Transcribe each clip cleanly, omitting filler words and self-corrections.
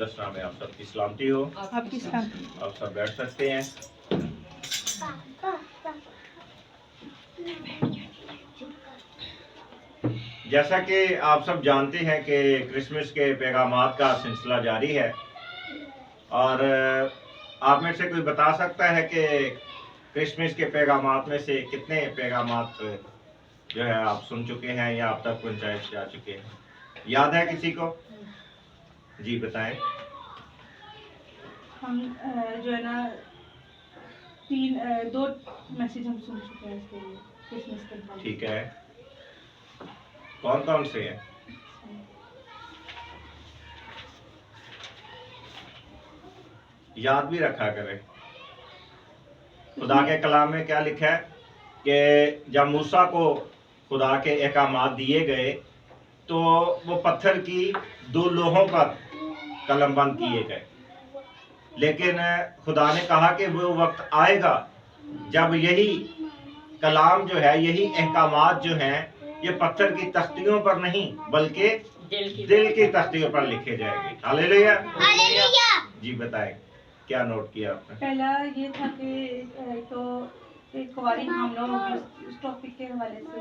मुक़द्दस नाम में आप सबकी सलामती हो। आपकी सलामती। आप सब बैठ सकते हैं। जैसा कि आप सब जानते हैं कि क्रिसमस के पैगामात का सिलसिला जारी है, और आप में से कोई बता सकता है कि क्रिसमस के पैगामात में से कितने पैगामात जो है आप सुन चुके हैं या आप तक पहुंचाए जा चुके हैं? याद है किसी को? जी बताएं। हम जो है ना 2 मैसेज हम सुन चुके हैं इसके लिए क्रिसमस के बाद। ठीक है, कौन कौन से हैं? याद भी रखा करें। खुदा के कलाम में क्या लिखा है कि जब मूसा को खुदा के अहकामात दिए गए तो वो पत्थर की 2 लोहों पर कलमबंद किए गए, लेकिन खुदा ने कहा कि वो वक्त आएगा जब यही कलाम जो है, यही अहकामात जो हैं, ये पत्थर की तख्तियों पर नहीं बल्कि दिल की तख्तियों पर लिखे जाएंगे। हालेलुया। जी बताएं, क्या नोट किया आपने? पहला ये था कि तो एक कुंवारी मामला इस टॉपिक के हवाले से,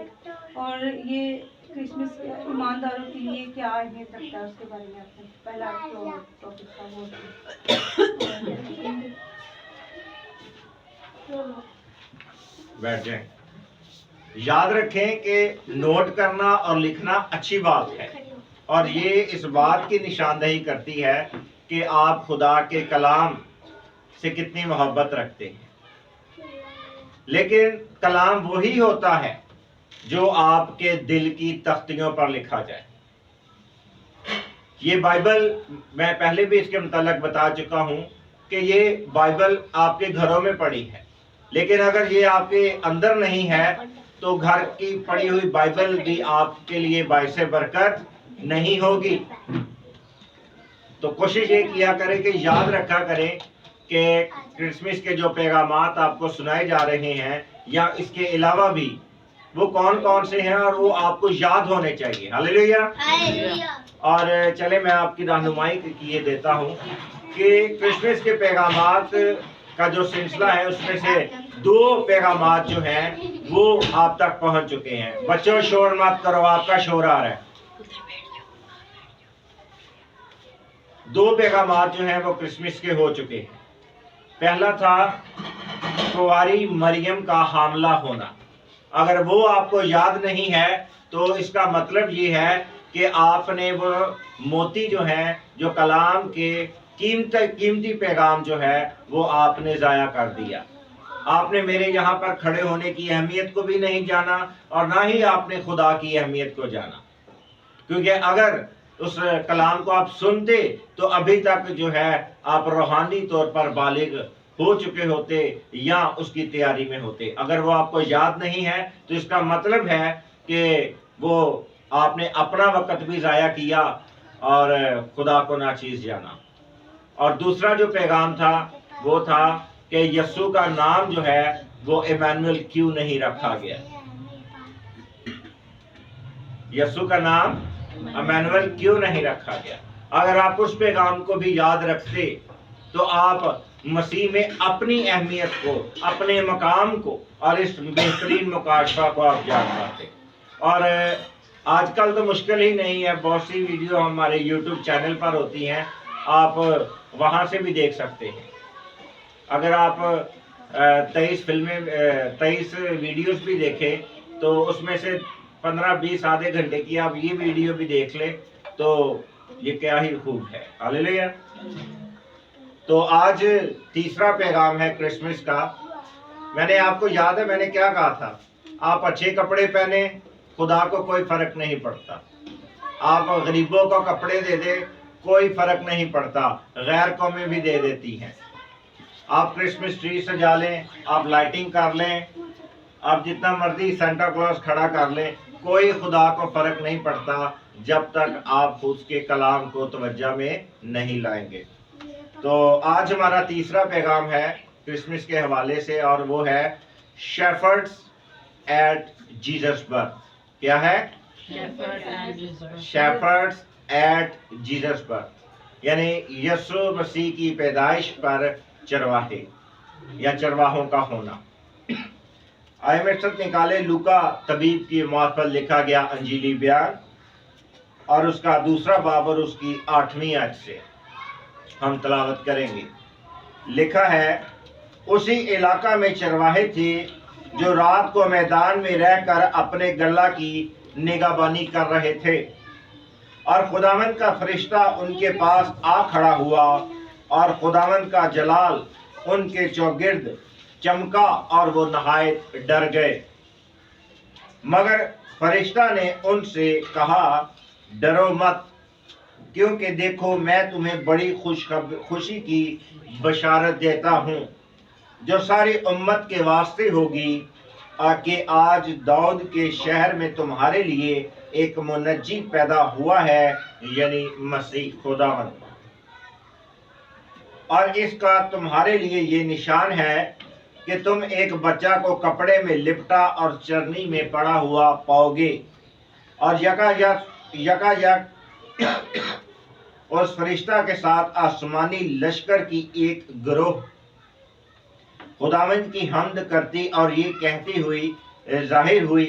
और ये क्रिसमस ईमानदारों के लिए क्या अहमियत रखता है उसके बारे में आपने पहला जो टॉपिक था वो। बैठ जाएं। याद रखें कि नोट करना और लिखना अच्छी बात है, और ये इस बात की निशानदही करती है कि आप खुदा के कलाम से कितनी मोहब्बत रखते हैं। लेकिन कलाम वही होता है जो आपके दिल की तख्तियों पर लिखा जाए। ये बाइबल, मैं पहले भी इसके मुताल्लिक बता चुका हूं कि ये बाइबल आपके घरों में पड़ी है, लेकिन अगर ये आपके अंदर नहीं है तो घर की पड़ी हुई बाइबल भी आपके लिए बाइसे बरकत नहीं होगी। तो कोशिश ये किया करें कि याद रखा करें कि क्रिसमस के जो पैगामात आपको सुनाए जा रहे हैं या इसके अलावा भी वो कौन कौन से हैं और वो आपको याद होने चाहिए। हालेलुया। और चले मैं आपकी रहनुमाई किए देता हूँ कि क्रिसमस के पैगामात का जो सिलसिला है उसमें से 2 पैगामात जो हैं वो आप तक पहुंच चुके हैं। बच्चों शोर मत करो, आपका शोर आ रहा है। 2 पैगामात जो हैं वो क्रिसमस के हो चुके हैं। पहला था कुंवारी मरियम का हामला होना। अगर वो आपको याद नहीं है तो इसका मतलब ये है कि आपने वो मोती जो हैं, जो कलाम के कीमती पैगाम जो है वो आपने ज़ाया कर दिया। आपने मेरे यहाँ पर खड़े होने की अहमियत को भी नहीं जाना और ना ही आपने खुदा की अहमियत को जाना, क्योंकि अगर उस कलाम को आप सुनते तो अभी तक जो है आप रूहानी तौर पर बालिग हो चुके होते या उसकी तैयारी में होते। अगर वो आपको याद नहीं है तो इसका मतलब है कि वो आपने अपना वक्त भी ज़ाया किया और खुदा को नाचीज़ जाना। और दूसरा जो पैगाम था वो था कि यस्सु का नाम जो है वो इमानुएल क्यों नहीं रखा गया। यस्सु का नाम इमानुएल क्यों नहीं रखा गया। अगर आप उस पैगाम को भी याद रखते तो आप मसीह में अपनी अहमियत को, अपने मकाम को और इस बेहतरीन मुकाशफा को आप जान पाते। और आजकल तो मुश्किल ही नहीं है, बहुत सी वीडियो हमारे यूट्यूब चैनल पर होती हैं, आप वहाँ से भी देख सकते हैं। अगर आप 23 वीडियोस भी देखें तो उसमें से 15-20 आधे घंटे की आप ये वीडियो भी देख लें तो ये क्या ही खूब है। हालेलुया। तो आज तीसरा पैगाम है क्रिसमस का। मैंने आपको याद है मैंने क्या कहा था? आप अच्छे कपड़े पहने, खुदा को कोई फर्क नहीं पड़ता। आप गरीबों को कपड़े दे दे, कोई फर्क नहीं पड़ता, गैर कौमें भी दे देती हैं। आप क्रिसमस ट्री सजा लें, आप लाइटिंग कर लें, आप जितना मर्जी सेंटा क्लॉज खड़ा कर लें, कोई खुदा को फर्क नहीं पड़ता जब तक आप उसके कलाम को तवज्जो में नहीं लाएंगे। तो आज हमारा तीसरा पैगाम है क्रिसमस के हवाले से, और वो है शेफर्ड्स एट जीसस बर्थ। क्या है? Shepherds at Jesus birth. यानी यीशु मसीह की पैदाइश पर चरवाहे या चरवाहों का होना। आइए मेरे साथ निकाले लूका तबीब की मौत पर लिखा गया अंजीली बयान और उसका दूसरा बाब और उसकी 8वीं आयत से हम तलावत करेंगे। लिखा है, उसी इलाका में चरवाहे थे जो रात को मैदान में रहकर अपने गल्ला की निगहबानी कर रहे थे, और खुदावंद का फरिश्ता उनके पास आ खड़ा हुआ और खुदावंद का जलाल उनके चौगिर्द चमका और वो नहायत डर गए। मगर फरिश्ता ने उनसे कहा, डरो मत, क्योंकि देखो मैं तुम्हें बड़ी खुशी की बशारत देता हूँ जो सारी उम्मत के वास्ते होगी, कि आज दाऊद के शहर में तुम्हारे लिए एक मुनज्जी पैदा हुआ है, यानी मसीह खुदावंद। और इसका तुम्हारे लिए ये निशान है कि तुम एक बच्चा को कपड़े में लिपटा और चरनी में पड़ा हुआ पाओगे। और यकायक उस फरिश्ता के साथ आसमानी लश्कर की एक गिरोह खुदावंद की हम्द करती और ये कहती हुई जाहिर हुई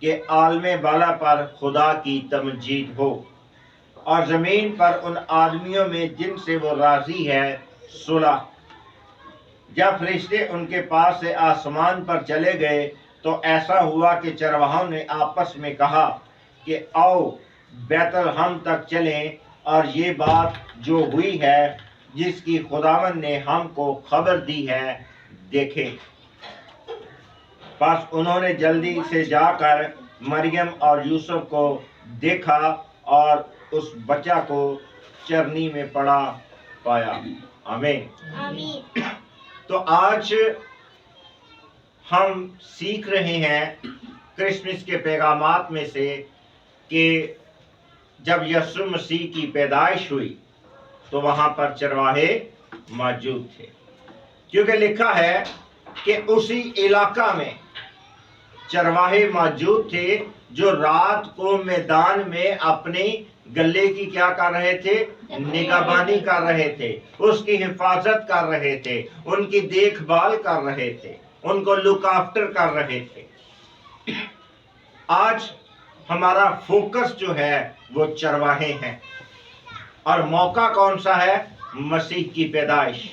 कि आलमे बाला पर खुदा की तमजीद हो, और जमीन पर उन आदमियों में जिनसे वो राजी है सुलह। जब फरिश्ते उनके पास से आसमान पर चले गए तो ऐसा हुआ कि चरवाहों ने आपस में कहा कि आओ बैतलहम तक चलें और ये बात जो हुई है जिसकी खुदावंद ने हमको खबर दी है देखें। बस उन्होंने जल्दी से जाकर मरियम और यूसुफ को देखा और उस बच्चा को चरनी में पड़ा पाया। आमीन। तो आज हम सीख रहे हैं क्रिसमस के पैगामात में से कि जब यीशु मसीह की पैदाइश हुई तो वहां पर चरवाहे मौजूद थे, क्योंकि लिखा है कि उसी इलाका में चरवाहे मौजूद थे जो रात को मैदान में अपने गले की क्या कर रहे थे, निगहबानी कर रहे थे, उसकी हिफाजत कर रहे थे, उनकी देखभाल कर रहे थे, उनको लुक आफ्टर कर रहे थे। आज हमारा फोकस जो है वो चरवाहे हैं, और मौका कौन सा है, मसीह की पैदाइश।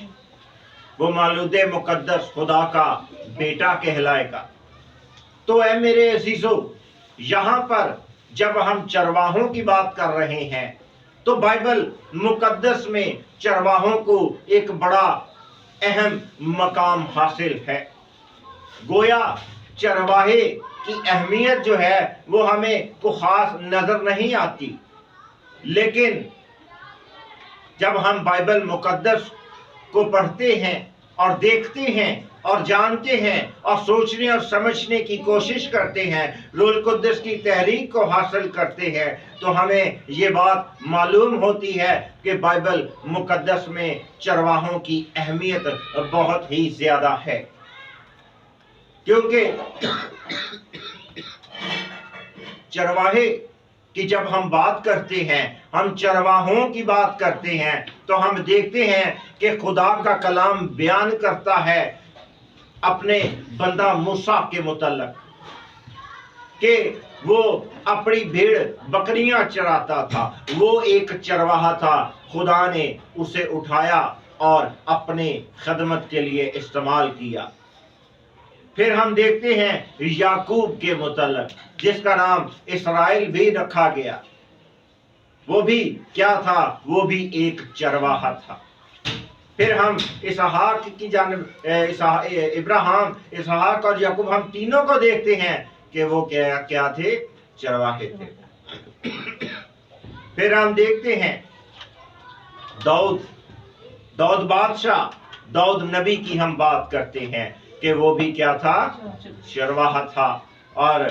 वो मौलूदे मुकद्दस खुदा का बेटा कहलाएगा। तो ऐ मेरे अजीजों, यहाँ पर जब हम चरवाहों की बात कर रहे हैं तो बाइबल मुकद्दस में चरवाहों को एक बड़ा अहम मकाम हासिल है। गोया चरवाहे की अहमियत जो है वो हमें को खास नजर नहीं आती, लेकिन जब हम बाइबल मुकद्दस को पढ़ते हैं और देखते हैं और जानते हैं और सोचने और समझने की कोशिश करते हैं, रूह कुद्दस की तहरीक को हासिल करते हैं, तो हमें ये बात मालूम होती है कि बाइबल मुकद्दस में चरवाहों की अहमियत बहुत ही ज्यादा है। क्योंकि चरवाहे कि जब हम बात करते हैं, हम चरवाहों की बात करते हैं, तो हम देखते हैं कि खुदा का कलाम बयान करता है अपने बंदा मूसा के मुतल्लक कि वो अपनी भेड़ बकरियां चराता था, वो एक चरवाहा था। खुदा ने उसे उठाया और अपने खदमत के लिए इस्तेमाल किया। फिर हम देखते हैं याकूब के मुतल्लक, जिसका नाम इसराइल भी रखा गया, वो भी क्या था, वो भी एक चरवाहा था। फिर हम इसहाक की जानब इब्राहिम, इसहाक और याकूब, हम तीनों को देखते हैं कि वो क्या थे, चरवाहे थे। फिर हम देखते हैं दाऊद बादशाह, दाऊद नबी की हम बात करते हैं कि वो भी क्या था, चरवाहा था। और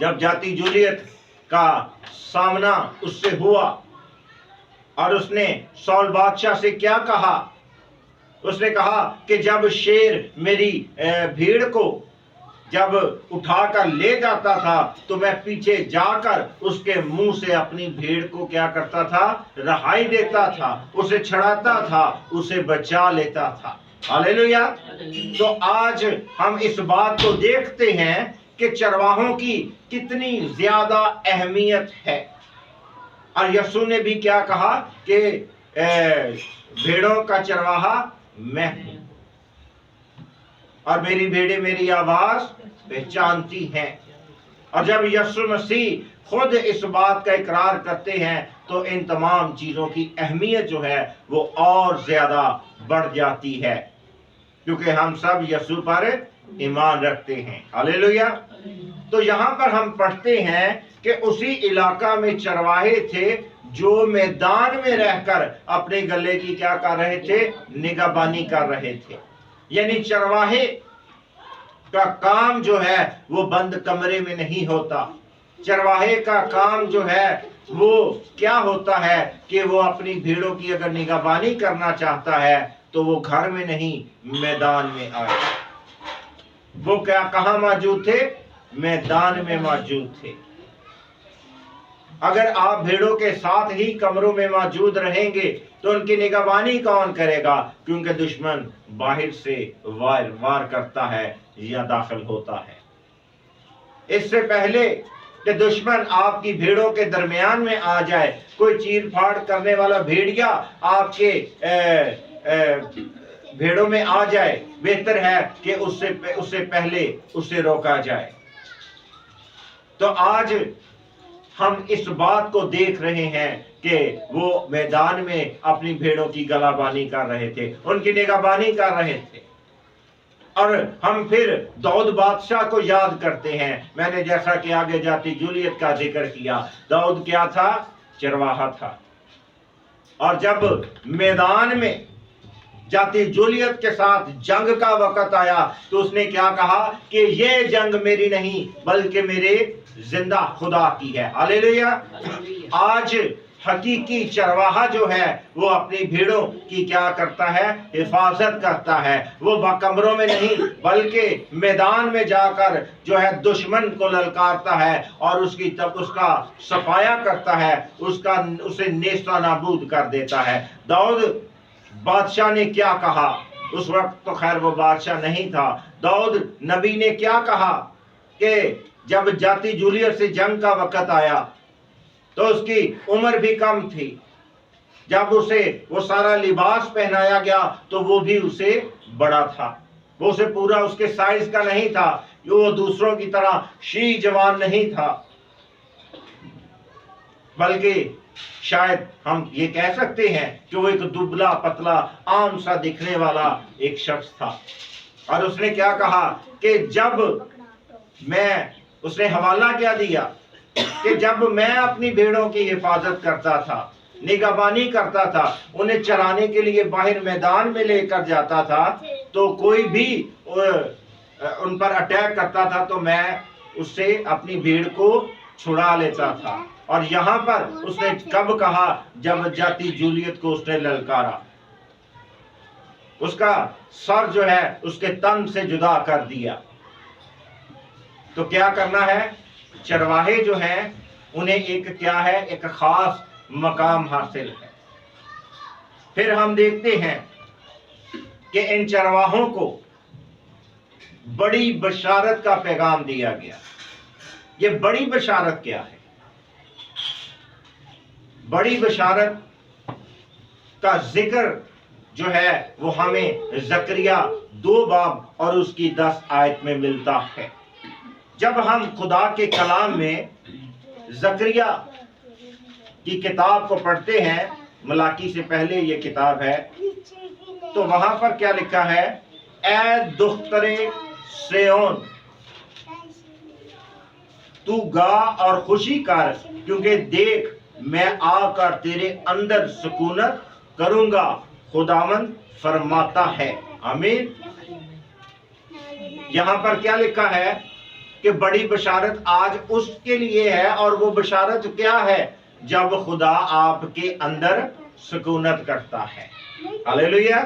जब जाती जूलियत का सामना उससे हुआ और उसने सौल बादशाह से क्या कहा, उसने कहा कि जब शेर मेरी भीड़ को जब उठाकर ले जाता था तो मैं पीछे जाकर उसके मुंह से अपनी भेड़ को क्या करता था, रहाई देता था, उसे छड़ाता था, उसे बचा लेता था। हालेलुया। तो आज हम इस बात को देखते हैं कि चरवाहों की कितनी ज्यादा अहमियत है। और यीशु ने भी क्या कहा कि भेड़ों का चरवाहा मैं हूं और मेरी भेड़ें मेरी आवाज पहचानती हैं। और जब यीशु मसीह खुद इस बात का इकरार करते हैं तो इन तमाम चीजों की अहमियत जो है वो और ज्यादा बढ़ जाती है, क्योंकि हम सब यीशु पर ईमान रखते हैं। हालेलुया। तो यहाँ पर हम पढ़ते हैं कि उसी इलाका में चरवाहे थे जो मैदान में रहकर अपने गले की क्या कर रहे थे, निगहबानी कर रहे थे। यानी चरवाहे का काम जो है वो बंद कमरे में नहीं होता। चरवाहे का काम जो है वो क्या होता है कि वो अपनी भेड़ों की अगर निगहबानी करना चाहता है तो वो घर में नहीं, मैदान में आए। वो क्या कहाँ मौजूद थे, मैदान में मौजूद थे। अगर आप भेड़ों के साथ ही कमरों में मौजूद रहेंगे तो उनकी निगहबानी कौन करेगा, क्योंकि दुश्मन बाहर से वार करता है या दाखिल होता है। इससे पहले कि दुश्मन आपकी भेड़ों के दरमियान में आ जाए, कोई चीर फाड़ करने वाला भेड़िया आपके भेड़ों में आ जाए, बेहतर है कि उससे पहले उसे रोका जाए। तो आज हम इस बात को देख रहे हैं कि वो मैदान में अपनी भेड़ों की गलाबानी कर रहे थे, उनकी निगहबानी कर रहे थे। और हम फिर दाऊद बादशाह को याद करते हैं। मैंने जैसा कि आगे जाती जूलियत का जिक्र किया, दाऊद क्या था, चरवाहा था। और जब मैदान में जाती जूलियत के साथ जंग का वक्त आया तो उसने क्या कहा कि ये जंग मेरी नहीं बल्कि मेरे जिंदा खुदा की है। हालेलुया। आज हकीकी चरवाहा जो है वो अपनी भेड़ों की क्या करता है, हिफाजत करता है। वो कमरों में नहीं बल्कि मैदान में जाकर जो है दुश्मन को ललकारता है और उसका सफाया करता है, उसे नेस्ता नाबूद कर देता है। दाऊद बादशाह ने क्या कहा, उस वक्त तो खैर वो बादशाह नहीं था, दाऊद नबी ने क्या कहा कि जब जाती जूलियत से जंग का वक्त आया तो उसकी उम्र भी कम थी। जब उसे वो सारा लिबास पहनाया गया तो वो भी उसे बड़ा था, वो उसे पूरा उसके साइज का नहीं था, वो दूसरों की तरह शी जवान नहीं था, बल्कि शायद हम ये कह सकते हैं कि वो एक दुबला पतला आम सा दिखने वाला एक शख्स था। और उसने क्या कहा कि उसने हवाला क्या दिया कि जब मैं अपनी भेड़ों की हिफाजत करता था, निगहबानी करता था, उन्हें चराने के लिए बाहर मैदान में लेकर जाता था, तो कोई भी उन पर अटैक करता था तो मैं उससे अपनी भेड़ को छुड़ा लेता था। और यहाँ पर उसने कब कहा, जब जाती जूलियत को उसने ललकारा, उसका सर जो है उसके तन से जुदा कर दिया। तो क्या करना है, चरवाहे जो हैं उन्हें एक क्या है, एक खास मकाम हासिल है। फिर हम देखते हैं कि इन चरवाहों को बड़ी बशारत का पैगाम दिया गया। ये बड़ी बशारत क्या है? बड़ी बशारत का जिक्र जो है वो हमें ज़करिया 2 बाब और उसकी 10 आयत में मिलता है। जब हम खुदा के कलाम में ज़करिया की किताब को पढ़ते हैं, मलाकी से पहले ये किताब है, तो वहां पर क्या लिखा है, ऐ दुख्तरे सिय्योन तू गा और खुशी कर, क्योंकि देख मैं आकर तेरे अंदर सुकूनत करूंगा, खुदावंद फरमाता है। आमीन। यहां पर क्या लिखा है कि बड़ी बशारत आज उसके लिए है, और वो बशारत क्या है, जब खुदा आपके अंदर सुकूनत करता है। हालेलुया।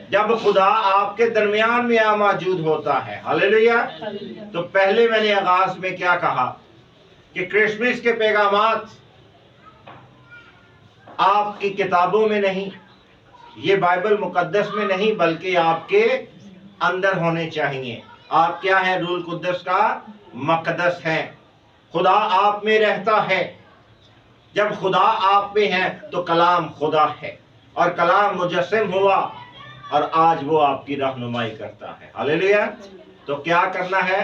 जब खुदा आपके दरमियान में मौजूद होता है। हालेलुया। तो पहले मैंने आगाज में क्या कहा कि क्रिसमस के पैगामात आपकी किताबों में नहीं, ये बाइबल मुकद्दस में नहीं, बल्कि आपके अंदर होने चाहिए। आप क्या है? रूल कुद्दस का मकदस है। खुदा आप में रहता है। जब खुदा आप में है तो कलाम खुदा है, और कलाम मुजस्सिम हुआ और आज वो आपकी रहनुमाई करता है। हालेलुया। तो क्या करना है?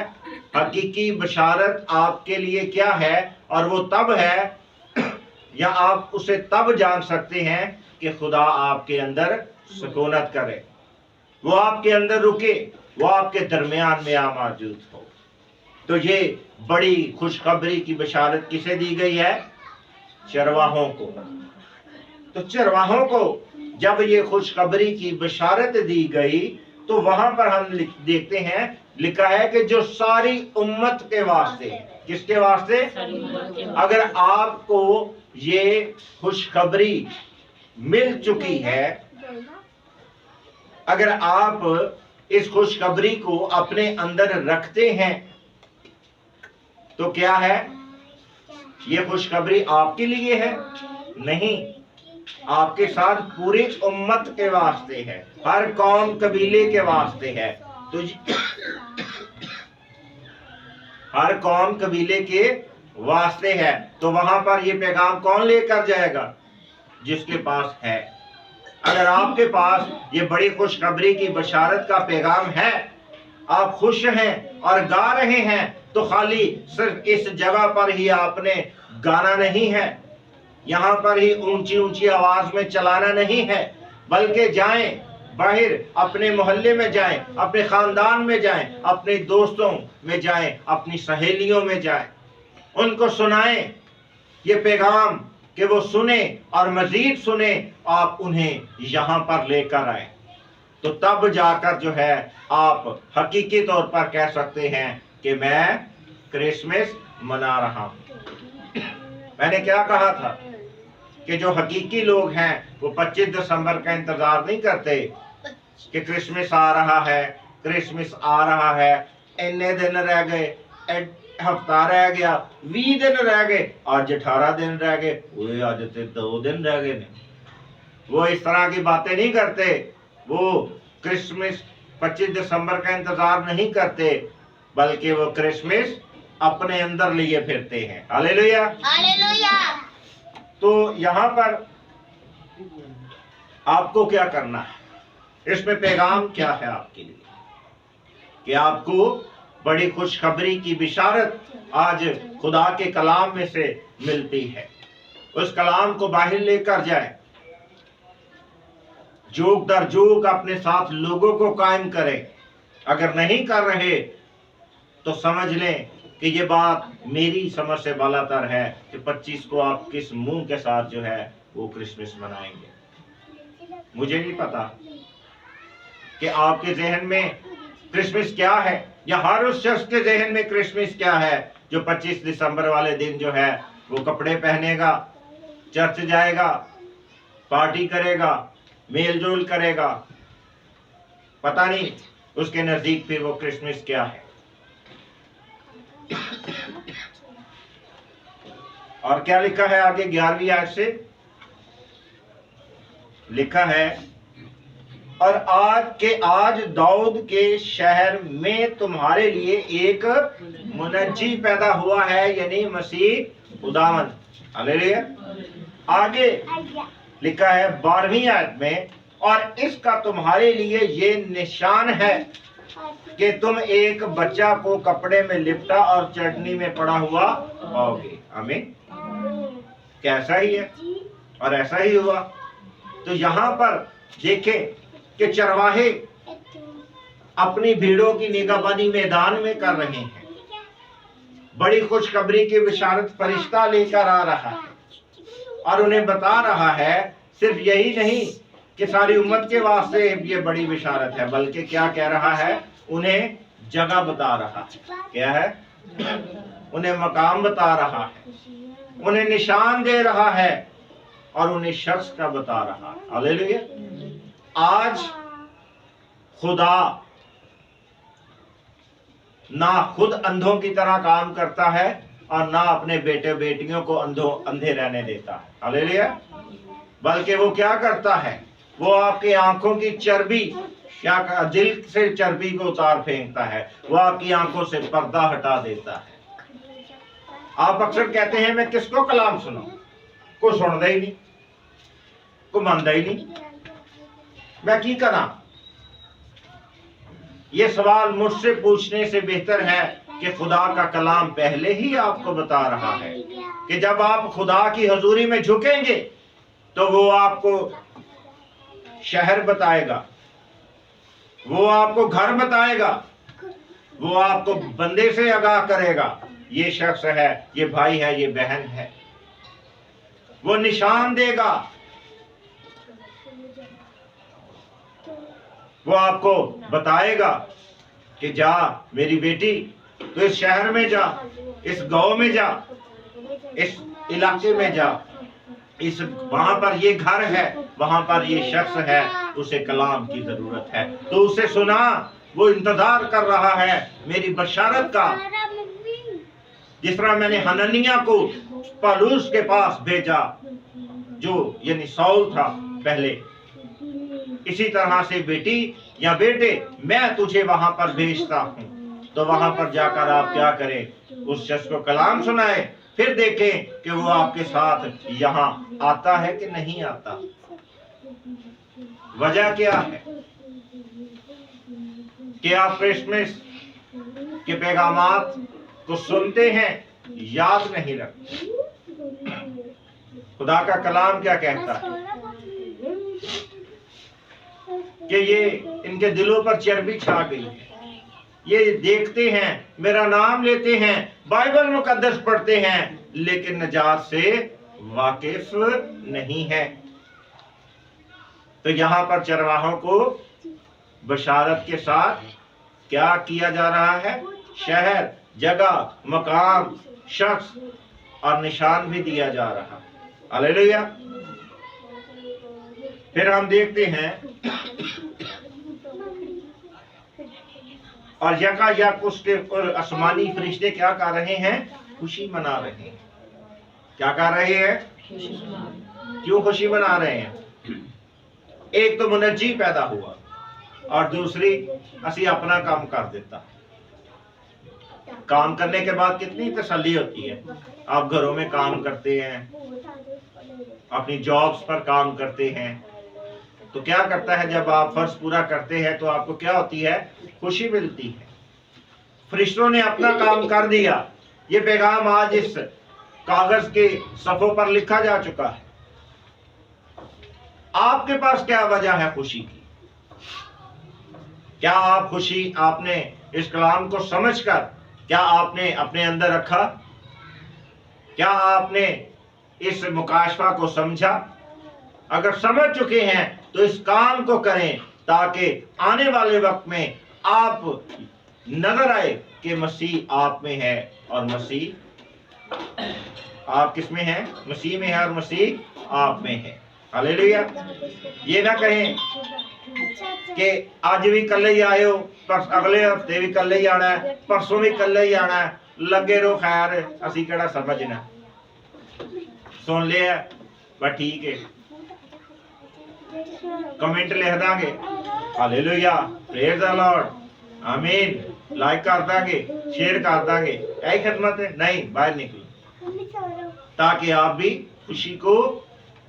हकीकी बशारत आपके लिए क्या है, और वो तब है या आप उसे तब जान सकते हैं कि खुदा आपके अंदर सुकूनत करे, वो आपके अंदर रुके, वो आपके दरमियान में मौजूद हो। तो ये बड़ी खुशखबरी की बशारत किसे दी गई है? चरवाहों को। तो चरवाहों को जब ये खुशखबरी की बशारत दी गई तो वहां पर हम देखते हैं, लिखा है कि जो सारी उम्मत के वास्ते। किसके वास्ते? अगर आपको ये खुशखबरी मिल चुकी है, अगर आप इस खुशखबरी को अपने अंदर रखते हैं, तो क्या है? ये खुशखबरी आपके लिए है? नहीं, आपके साथ पूरी उम्मत के वास्ते है, हर कौम कबीले के वास्ते है। तो हर कौम कबीले के वास्ते है। तो वहां पर ये पैगाम कौन लेकर जाएगा? जिसके पास है। अगर आपके पास ये बड़ी खुशखबरी की बशारत का पैगाम है, आप खुश हैं और गा रहे हैं, तो खाली सिर्फ इस जगह पर ही आपने गाना नहीं है, यहाँ पर ही ऊंची ऊंची आवाज में चलाना नहीं है, बल्कि जाएं बाहर, अपने मोहल्ले में जाएं, अपने खानदान में जाएं, अपने दोस्तों में जाएं, अपनी सहेलियों में जाएं, उनको सुनाएं ये पैगाम कि वो सुने और मजीद सुने, आप उन्हें यहाँ पर लेकर आए। तो तब जाकर जो है आप हकीकी तौर पर कह सकते हैं कि मैं क्रिसमस मना रहा हूं। मैंने क्या कहा था कि जो हकीकी लोग हैं वो 25 दिसंबर का इंतजार नहीं करते कि क्रिसमस आ रहा है, क्रिसमस आ रहा है, इतने दिन रह गए, हफ्ता रह गया, 20 दिन रह गए, आज 18 दिन रह गए, वो आज 2 दिन रह गए। वो इस तरह की बातें नहीं करते। वो क्रिसमस 25 दिसंबर का इंतजार नहीं करते, बल्कि वो क्रिसमस अपने अंदर लिए फिरते हैं। Hallelujah, hallelujah. तो यहाँ पर आपको क्या करना है? इसमें पैगाम क्या है आपके लिए कि आपको बड़ी खुशखबरी की बिशारत आज खुदा के कलाम में से मिलती है। उस कलाम को बाहर लेकर जाए, जोक दर जोक अपने साथ लोगों को कायम करें। अगर नहीं कर रहे तो समझ लें कि ये बात मेरी समझ से बालातर है कि 25 को आप किस मुंह के साथ जो है वो क्रिसमस मनाएंगे। मुझे नहीं पता कि आपके जहन में क्रिसमस क्या है, या हर उस शख्स के जहन में क्रिसमस क्या है जो 25 दिसंबर वाले दिन जो है वो कपड़े पहनेगा, चर्च जाएगा, पार्टी करेगा, मेल जोल करेगा। पता नहीं उसके नजदीक फिर वो क्रिसमस क्या है। और क्या लिखा है आगे 11वीं आयत से? लिखा है, और आज दाऊद के शहर में तुम्हारे लिए एक मुनज्जी पैदा हुआ है, यानी मसीह खुदावंद। हालेलुया। आगे लिखा है 12वीं आयत में, और इसका तुम्हारे लिए ये निशान है कि तुम एक बच्चा को कपड़े में लिपटा और चटनी में पड़ा हुआ पाओगे। आमीन। कैसा ही है और ऐसा ही हुआ। तो यहाँ पर देखें कि चरवाहे अपनी भीड़ों की निगहबानी मैदान में कर रहे हैं। बड़ी खुशखबरी की बिशारत फरिश्ता लेकर आ रहा है और उन्हें बता रहा है, सिर्फ यही नहीं कि सारी उम्मत के वास्ते ये बड़ी बिशारत है, बल्कि क्या कह रहा है? उन्हें जगह बता रहा है। क्या है? उन्हें मकाम बता रहा है, उन्हें निशान दे रहा है और उन्हें शख्स का बता रहा है। हालेलुया। आज खुदा ना खुद अंधों की तरह काम करता है और ना अपने बेटे बेटियों को अंधे रहने देता है, हालेलुया। बल्कि वो क्या करता है, वो आपकी आंखों की चर्बी, क्या दिल से चर्बी को उतार फेंकता है, वो आपकी आंखों से पर्दा हटा देता है। आप अक्सर कहते हैं मैं किसको कलाम सुनाऊं, कोई सुनता ही नहीं, कोई मानता ही नहीं, मैं की करा। ये सवाल मुझसे पूछने से बेहतर है कि खुदा का कलाम पहले ही आपको बता रहा है कि जब आप खुदा की हजूरी में झुकेंगे तो वो आपको शहर बताएगा, वो आपको घर बताएगा, वो आपको बंदे से आगाह करेगा, ये शख्स है, ये भाई है, ये बहन है। वो निशान देगा, वो आपको बताएगा कि जा मेरी बेटी, तो इस शहर में जा, इस गांव में जा, इस इलाके में जा, इस वहां पर ये घर है, वहां पर ये शख्स है, उसे कलाम की जरूरत है, तो उसे सुना। वो इंतजार कर रहा है मेरी बशारत का। जिस तरह मैंने हननिया को पौलुस के पास भेजा, जो यानी सौल था पहले, इसी तरह से बेटी या बेटे मैं तुझे वहां पर भेजता हूं। तो वहां पर जाकर आप क्या करें, उस शख्स को कलाम सुनाए, फिर देखें कि वो आपके साथ यहाँ आता है कि नहीं आता। वजह क्या है कि आप क्रिसमस के पैगामात को सुनते हैं, याद नहीं रखते। खुदा का कलाम क्या कहता है कि ये इनके दिलों पर चर्बी छा गई है, ये देखते हैं, मेरा नाम लेते हैं, बाइबल मुकद्दस पढ़ते हैं, लेकिन नजात से वाकिफ नहीं है। तो यहाँ पर चरवाहों को बशारत के साथ क्या किया जा रहा है, शहर, जगह, मकाम, शख्स और निशान भी दिया जा रहा है। हालेलुया। फिर हम देखते हैं और यकायक उसके और आसमानी फरिश्ते क्या कर रहे हैं, खुशी मना रहे हैं। क्या कर रहे हैं, क्यों खुशी मना रहे हैं? एक तो मुनज्जी पैदा हुआ और दूसरी असी अपना काम कर देता। काम करने के बाद कितनी तसल्ली होती है। आप घरों में काम करते हैं, अपनी जॉब्स पर काम करते हैं, तो क्या करता है, जब आप फर्ज पूरा करते हैं तो आपको क्या होती है, खुशी मिलती है। फरिश्तों ने अपना काम कर दिया। ये पैगाम आज इस कागज के सफ़ों पर लिखा जा चुका है। आपके पास क्या वजह है खुशी की? क्या आप खुशी आपने इस कलाम को समझकर क्या आपने अपने अंदर रखा? क्या आपने इस मुकाशफा को समझा? अगर समझ चुके हैं तो इस काम को करें ताकि आने वाले वक्त में आप नजर आए कि मसीह आप में है और मसीह आप किस में है, मसीह में है और मसीह आप में है। हालेलुया। ये ना कहें कि आज भी कल ही आए हो, पर अगले हफ्ते भी कल ही आना है, परसों भी कल ही आना है, लगे रहो खैर, असी केड़ा समझना, सुन लिया बस ठीक है, कमेंट लिख Dange, hallelujah, praise the Lord, आमीन, लाइक कर दांगे, शेयर कर दांगे, यही खिदमत है। नहीं, बाहर निकलो ताकि आप भी खुशी को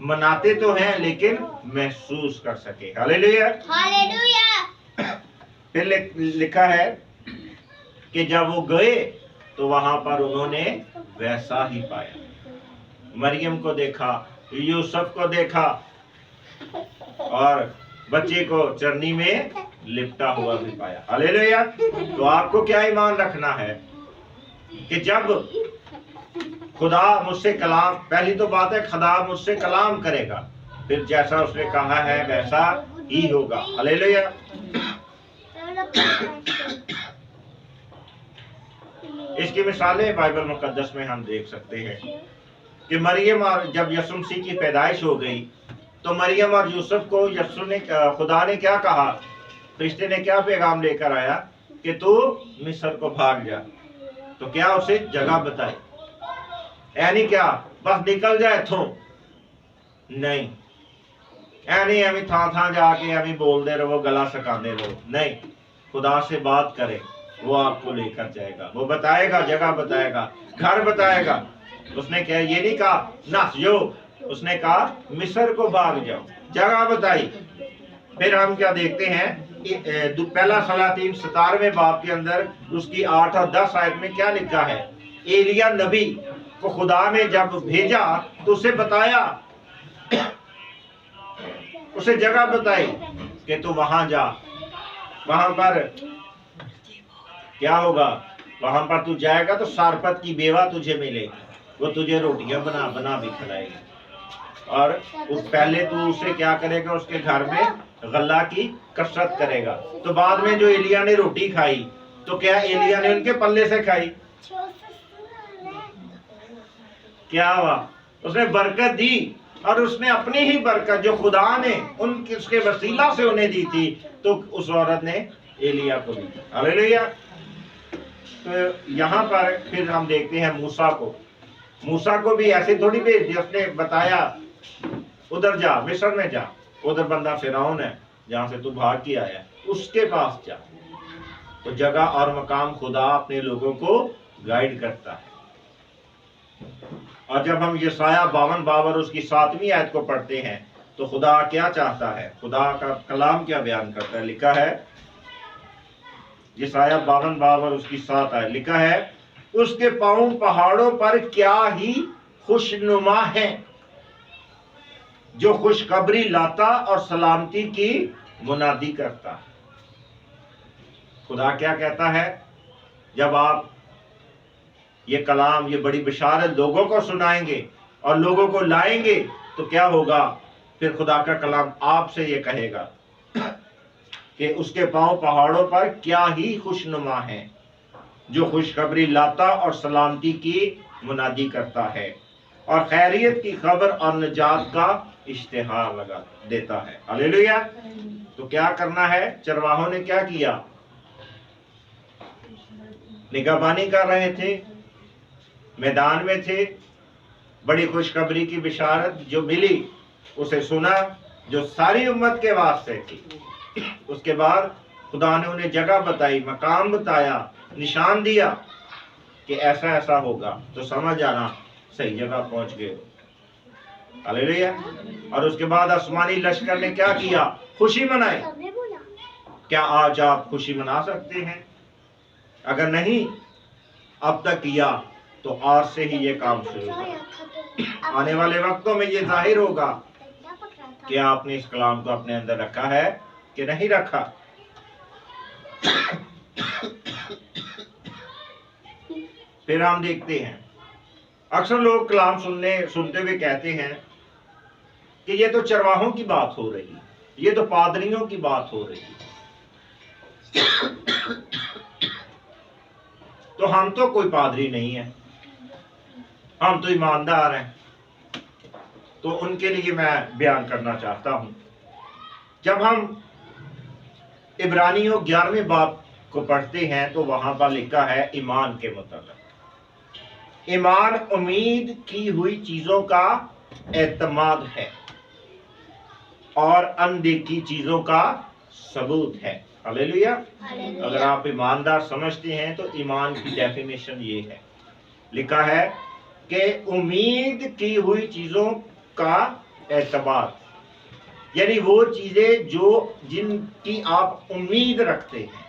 मनाते तो हैं लेकिन महसूस कर सके। Hallelujah, hallelujah. फिर लिखा है कि जब वो गए तो वहां पर उन्होंने वैसा ही पाया। मरियम को देखा, यूसुफ को देखा और बच्चे को चरनी में लिपटा हुआ भी पाया। हालेलुया। तो आपको क्या ईमान रखना है कि जब खुदा मुझसे कलाम, पहली तो बात है खुदा मुझसे कलाम करेगा, फिर जैसा उसने कहा है वैसा ही होगा। हालेलुया। इसकी मिसालें बाइबल मुकद्दस में हम देख सकते हैं कि मरियम और जब यीशु मसीह की पैदाइश हो गई तो मरियम और यूसुफ को खुदा ने क्या कहा फरिश्ते ने क्या पैगाम लेकर आया कि तू मिस्र को भाग जा। तो क्या उसे जगह बताई, यानी क्या बस निकल जाए थो नहीं, यानी हमें था जाके हमें बोलते रहो, गला सकाते रहो, नहीं, खुदा से बात करे, वो आपको लेकर जाएगा, वो बताएगा, जगह बताएगा, घर बताएगा। उसने क्या ये नहीं कहा ना जो, उसने कहा मिस्र को भाग जाओ, जगह बताई। फिर हम क्या देखते हैं, पहला सलातीन 17वें बाब के अंदर उसकी 8 और 10 आयत में क्या लिखा है, एलिया नबी को खुदा ने जब भेजा तो उसे बताया, उसे जगह बताई कि तू वहां जा, वहां पर क्या होगा, वहां पर तू जाएगा तो सारपत की बेवा तुझे मिलेगी, वो तुझे रोटियां बना बना भी खिलाएगी, और उस पहले तू उसे क्या करेगा, उसके घर में गल्ला की कसरत करेगा। तो बाद में जो एलिया ने रोटी खाई तो क्या एलिया ने उनके पल्ले से खाई, क्या हुआ, उसने बरकत दी, और उसने अपनी ही बरकत जो खुदा ने उसके वसीला से उन्हें दी थी, तो उस औरत ने एलिया को दी। हालेलुया। तो यहाँ पर फिर हम देखते हैं मूसा को भी ऐसे थोड़ी भेज दिया, उसने बताया उधर जा, मिस्र में जा, उधर बंदा फिरौन है जहां से तू भाग के आया, उसके पास जा। तो जगह और मकाम खुदा अपने लोगों को गाइड करता है। और जब हम यशाया 52 बाब और उसकी 7वीं आयत को पढ़ते हैं तो खुदा क्या चाहता है, खुदा का कलाम क्या बयान करता है, लिखा है यशाया 52 बाब और उसकी 7 आयत, लिखा है उसके पांव पहाड़ों पर क्या ही खुशनुमा है, जो खुशखबरी लाता और सलामती की मुनादी करता है। खुदा क्या कहता है, जब आप ये कलाम, ये बड़ी बिशारत लोगों को सुनाएंगे और लोगों को लाएंगे तो क्या होगा, फिर खुदा का कलाम आपसे ये कहेगा कि उसके पांव पहाड़ों पर क्या ही खुशनुमा है, जो खुशखबरी लाता और सलामती की मुनादी करता है, और खैरियत की खबर और निजात का इश्तिहार लगा देता है। हालेलुया। तो क्या करना है, चरवाहों ने क्या किया, निगहबानी कर रहे थे, मैदान में थे, बड़ी खुशखबरी की बिशारत जो मिली उसे सुना, जो सारी उम्मत के वास्ते थी। उसके बाद खुदा ने उन्हें जगह बताई, मकाम बताया, निशान दिया कि ऐसा ऐसा होगा, तो समझ आना सही जगह पहुंच गए। हालेलुया। और उसके बाद आसमानी लश्कर ने क्या किया, खुशी मनाई। क्या आज आप खुशी मना सकते हैं? अगर नहीं अब तक किया तो आज से ही ये काम शुरू करें। आने वाले वक्तों में ये जाहिर होगा कि आपने इस कलाम को अपने अंदर रखा है कि नहीं रखा। फिर हम देखते हैं, अक्सर लोग कलाम सुनते हुए कहते हैं कि ये तो चरवाहों की बात हो रही, ये तो पादरियों की बात हो रही। तो हम तो कोई पादरी नहीं है, हम तो ईमानदार हैं। तो उनके लिए मैं बयान करना चाहता हूं, जब हम इब्रानियों 11वें बाब को पढ़ते हैं तो वहां पर लिखा है ईमान के मुताबिक, ईमान उम्मीद की हुई चीजों का एतमाद है और अनदेखी चीजों का सबूत है। हालेलुया। अगर आप ईमानदार समझते हैं तो ईमान की डेफिनेशन ये है, लिखा है कि उम्मीद की हुई चीजों का एतमाद, यानी वो चीजें जो जिनकी आप उम्मीद रखते हैं,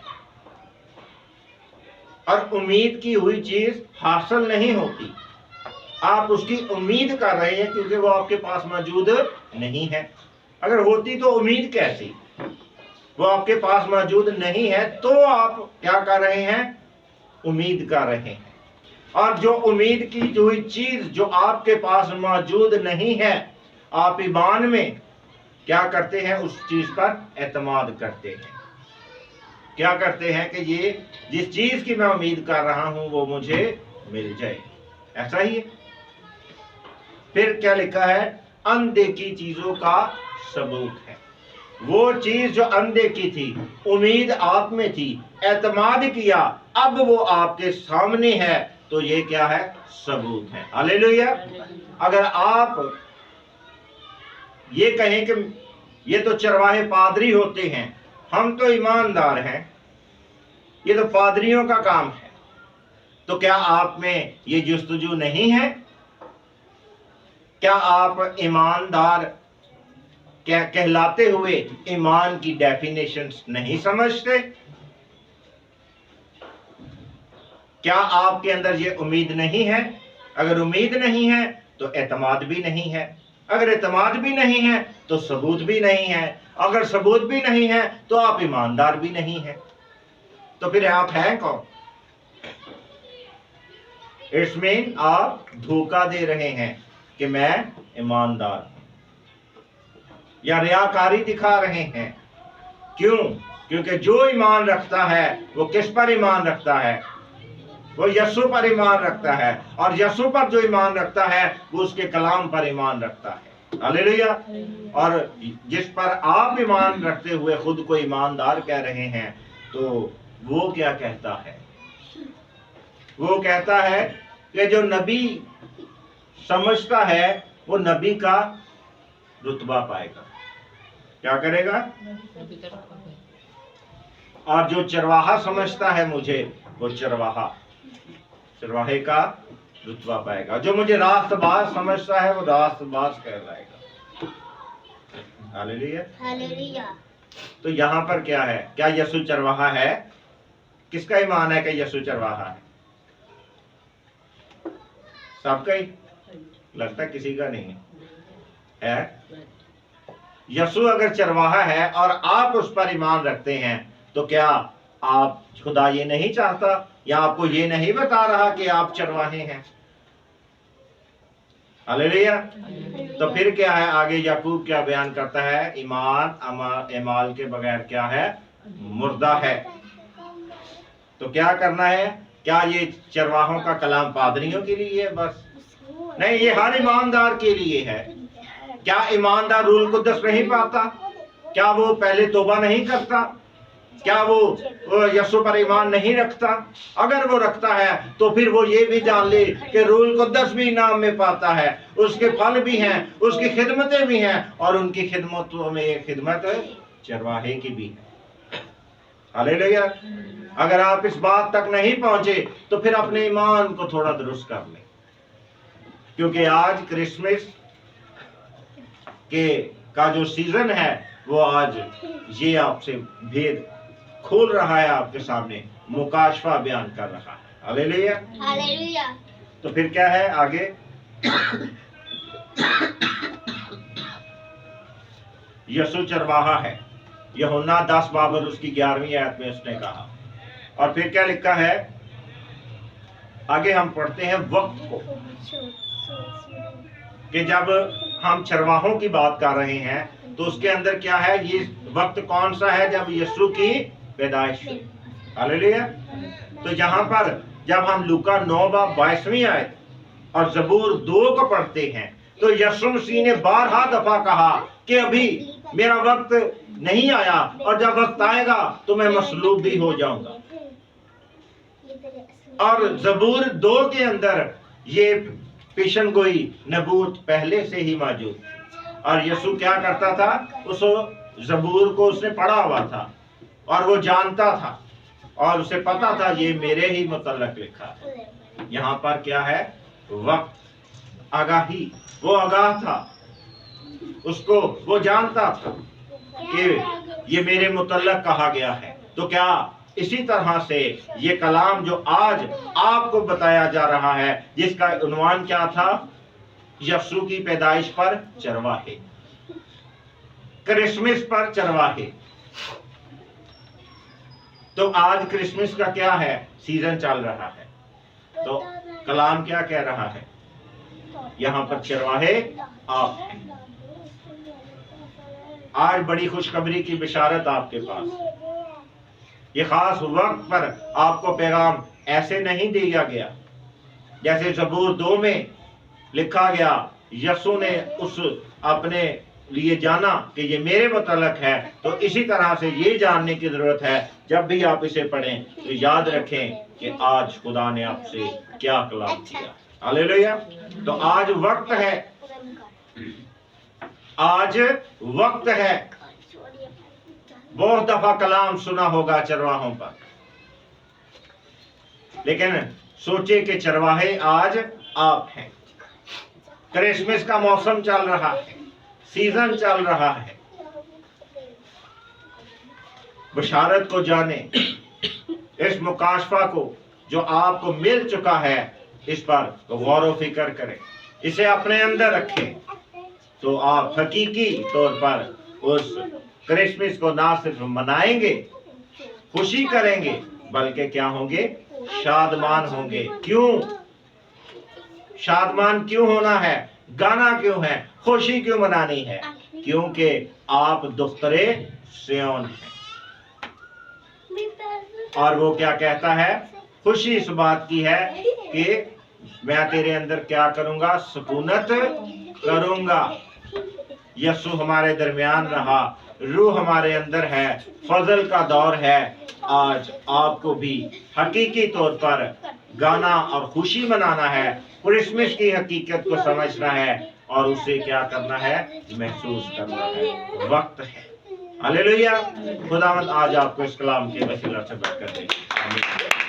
और उम्मीद की हुई चीज हासिल नहीं होती, आप उसकी उम्मीद कर रहे हैं क्योंकि वो आपके पास मौजूद नहीं है। अगर होती तो उम्मीद कैसी, वो आपके पास मौजूद नहीं है तो आप क्या कर रहे हैं, उम्मीद कर रहे हैं। और जो उम्मीद की हुई चीज जो आपके पास मौजूद नहीं है, आप ईमान में क्या करते हैं, उस चीज पर एतमाद करते हैं। क्या करते हैं कि ये जिस चीज की मैं उम्मीद कर रहा हूं वो मुझे मिल जाए, ऐसा ही है। फिर क्या लिखा है, अनदेखी चीजों का सबूत है। وہ چیز جو اندیکھی تھی، امید آپ میں تھی، اعتماد کیا، اب وہ آپ کے سامنے ہے، تو یہ کیا ہے؟ ثبوت ہے۔ ہاللیلویا۔ اگر آپ یہ کہیں کہ یہ تو چرواہے پادری ہوتے ہیں، ہم تو ایماندار ہیں، یہ تو پادریوں کا کام ہے، تو کیا آپ میں یہ جستجو نہیں ہے؟ کیا آپ ایماندار کہلاتے ہوئے ایمان کی ڈیفینیشنز نہیں سمجھتے؟ کیا آپ کے اندر یہ امید نہیں ہے؟ اگر امید نہیں ہے تو اعتماد بھی نہیں ہے، اگر اعتماد بھی نہیں ہے تو ثبوت بھی نہیں ہے، اگر ثبوت بھی نہیں ہے تو آپ ایماندار بھی نہیں ہیں، تو پھر آپ ہیں کون؟ اٹس مین آپ دھوکہ دے رہے ہیں کہ میں ایماندار ہوں، یا ریاکاری دکھا رہے ہیں۔ کیوں؟ کیونکہ جو ایمان رکھتا ہے وہ کس پر ایمان رکھتا ہے؟ وہ یسوع پر ایمان رکھتا ہے، اور یسوع پر جو ایمان رکھتا ہے وہ اس کے کلام پر ایمان رکھتا ہے۔ ہاللیلویا۔ اور جس پر آپ ایمان رکھتے ہوئے خود کو ایماندار کہہ رہے ہیں، تو وہ کیا کہتا ہے؟ وہ کہتا ہے کہ جو نبی سمجھتا ہے وہ نبی کا رتبہ پائے گا۔ کیا کرے گا؟ اور جو چرواہا سمجھتا ہے مجھے، وہ چرواہے کا رتبہ پائے گا۔ جو مجھے راست باز سمجھتا ہے وہ راست باز کہلائے گا۔ ہاللیلویا۔ ہاللیلویا۔ تو یہاں پر کیا ہے؟ کیا یسوع چرواہا ہے؟ کس کا ایمان ہے کہ یسوع چرواہا ہے؟ سب کا ہی لگتا ہے، کسی کا نہیں ہے۔ یسوع اگر چرواہا ہے اور آپ اس پر ایمان رکھتے ہیں، تو کیا آپ خدا یہ نہیں چاہتا یا آپ کو یہ نہیں بتا رہا کہ آپ چرواہے ہیں؟ ہاللیلویا۔ تو پھر کیا ہے آگے یعقوب کیا بیان کرتا ہے؟ ایمان اعمال کے بغیر کیا ہے؟ مردہ ہے۔ تو کیا کرنا ہے؟ کیا یہ چرواہوں کا کلام پادریوں کے لیے ہے بس؟ نہیں، یہ ہر ایماندار کے لیے ہے۔ کیا ایماندار روح القدس نہیں پاتا؟ کیا وہ پہلے توبہ نہیں کرتا؟ کیا وہ یسوع پر ایمان نہیں رکھتا؟ اگر وہ رکھتا ہے تو پھر وہ یہ بھی جان لے کہ روح القدس بھی انعام میں پاتا ہے، اس کے پھل بھی ہیں، اس کی خدمتیں بھی ہیں، اور ان کی خدمتوں میں یہ خدمت چرواہے کی بھی ہے۔ ہاللیلویا۔ اگر آپ اس بات تک نہیں پہنچے تو پھر اپنے ایمان کو تھوڑا درست کر لیں، کیونکہ آج کرسمس کا جو سیزن ہے وہ آج یہ آپ سے بھید کھول رہا ہے، آپ کے سامنے مکاشفہ بیان کر رہا ہے۔ ہاللیلویا۔ ہاللیلویا۔ تو پھر کیا ہے آگے؟ یسوع چرواہا ہے، یوحنا 10 باب اور اس کی 11ویں آیت میں اس نے کہا۔ اور پھر کیا لکھا ہے آگے؟ ہم پڑھتے ہیں وقت کو، کہ جب ہم چرواہوں کی بات کر رہے ہیں تو اس کے اندر کیا ہے؟ یہ وقت کون سا ہے؟ جب یسوع کی پیدائش ہوئی۔ ہاللیلویا۔ تو یہاں پر جب ہم لوکا 9 باب 22ویں آیت اور زبور 2 کو پڑھتے ہیں تو یسوع مسیح نے بارہا دفعہ کہا کہ ابھی میرا وقت نہیں آیا، اور جب وقت آئے گا تو میں مصلوب بھی ہو جاؤں گا۔ اور زبور 2 کے اندر یہ پیشن گوئی نبوت پہلے سے ہی موجود تھی، اور یسوع کیا کرتا تھا؟ اس زبور کو اس نے پڑھا ہوا تھا اور وہ جانتا تھا اور اسے پتا تھا یہ میرے ہی متعلق لکھا ہے۔ یہاں پر کیا ہے؟ وقت، آگاہی، وہ آگاہ تھا، اس کو وہ جانتا تھا کہ یہ میرے متعلق کہا گیا ہے۔ تو کیا اسی طرح سے یہ کلام جو آج آپ کو بتایا جا رہا ہے، جس کا عنوان کیا تھا؟ یسوع کی پیدائش پر چرواہے، کرسمس پر چرواہے۔ تو آج کرسمس کا کیا ہے؟ سیزن چل رہا ہے، تو کلام کیا کہہ رہا ہے؟ یہاں پر چرواہے آپ ہیں۔ آج بڑی خوشخبری کی بشارت آپ کے پاس، یہ خاص وقت پر آپ کو پیغام ایسے نہیں دیا گیا جیسے زبور 2 میں لکھا گیا۔ یسوع نے اس اپنے लिए जाना कि ये मेरे मुतल्लक है, तो इसी तरह से ये जानने की जरूरत है जब भी आप इसे पढ़ें तो याद रखें कि आज खुदा ने आपसे क्या कलाम किया। हालेलुया। तो आज वक्त है, आज वक्त है। बहुत दफा कलाम सुना होगा चरवाहों पर, लेकिन सोचे कि चरवाहे आज आप हैं। क्रिसमस का मौसम चल रहा है, सीजन चल रहा है। बशारत को जाने, इस मुकाशफा को जो आपको मिल चुका है इस पर गौर व फिक्र करें, इसे अपने अंदर रखें, तो आप हकीकी तौर पर उस क्रिसमस को ना सिर्फ मनाएंगे, खुशी करेंगे, बल्कि क्या होंगे, शादमान होंगे। क्यों शादमान क्यों होना है, गाना क्यों है, खुशी क्यों मनानी है? क्योंकि आप दुख्तरे सियोन हैं। और वो क्या कहता है, खुशी इस बात की है कि मैं तेरे अंदर क्या करूंगा, सुकूनत करूंगा। यीशु हमारे दरमियान रहा, रूह हमारे अंदर है, फजल का दौर है। आज आपको भी हकीकी तौर पर गाना और खुशी मनाना है, क्रिसमस की हकीकत को समझना है और उसे क्या करना है, महसूस करना है। वक्त है। हालेलुया। खुदावंद आज आपको इस कलाम के वसीला से बरकत दे। आमीन।